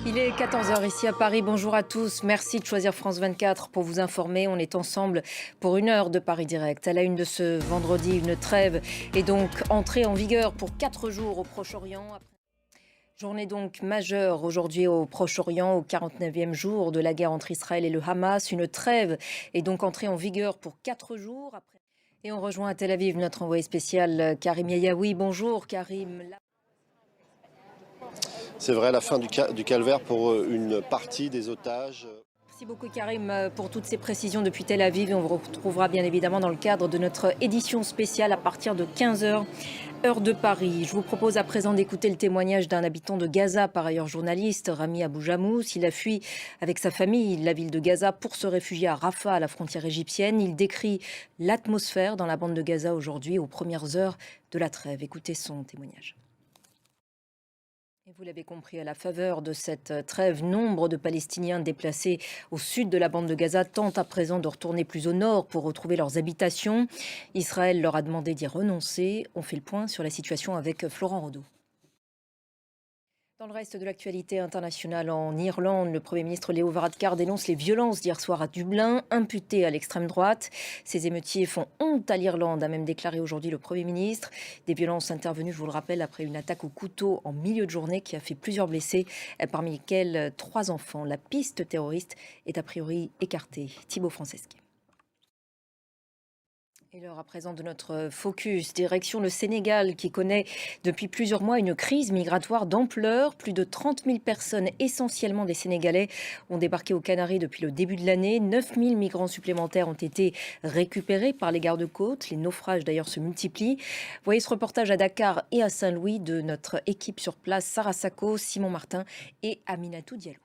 Il est 14 heures ici à Paris. Bonjour à tous. Merci de choisir France 24 pour vous informer. On est ensemble pour 1 heure de Paris Direct. À la une de ce vendredi, une trêve est donc entrée en vigueur pour 4 jours au Proche-Orient. Journée donc majeure aujourd'hui au Proche-Orient, au 49e jour de la guerre entre Israël et le Hamas. Une trêve est donc entrée en vigueur pour 4 jours. Et on rejoint à Tel Aviv notre envoyé spécial Karim Yayaoui. Bonjour Karim. C'est vrai, la fin du calvaire pour une partie des otages. Merci beaucoup Karim pour toutes ces précisions depuis Tel Aviv et on vous retrouvera bien évidemment dans le cadre de notre édition spéciale à partir de 15 heures, heure de Paris. Je vous propose à présent d'écouter le témoignage d'un habitant de Gaza, par ailleurs journaliste, Rami Aboujamous. Il a fui avec sa famille la ville de Gaza pour se réfugier à Rafah, à la frontière égyptienne. Il décrit l'atmosphère dans la bande de Gaza aujourd'hui aux premières heures de la trêve. Écoutez son témoignage. Et vous l'avez compris, à la faveur de cette trêve, nombre de Palestiniens déplacés au sud de la bande de Gaza tentent à présent de retourner plus au nord pour retrouver leurs habitations. Israël leur a demandé d'y renoncer. On fait le point sur la situation avec Florent Rodeau. Dans le reste de l'actualité internationale, en Irlande, le Premier ministre Léo Varadkar dénonce les violences d'hier soir à Dublin, imputées à l'extrême droite. Ces émeutiers font honte à l'Irlande, a même déclaré aujourd'hui le Premier ministre. Des violences intervenues, je vous le rappelle, après une attaque au couteau en milieu de journée qui a fait plusieurs blessés, parmi lesquels 3 enfants. La piste terroriste est a priori écartée. Thibaut Franceschi. Et l'heure à présent de notre focus, direction le Sénégal qui connaît depuis plusieurs mois une crise migratoire d'ampleur. Plus de 30 000 personnes, essentiellement des Sénégalais, ont débarqué aux Canaries depuis le début de l'année. 9 000 migrants supplémentaires ont été récupérés par les gardes-côtes. Les naufrages d'ailleurs se multiplient. Voyez ce reportage à Dakar et à Saint-Louis de notre équipe sur place, Sarah Sacco, Simon Martin et Aminatou Diallo.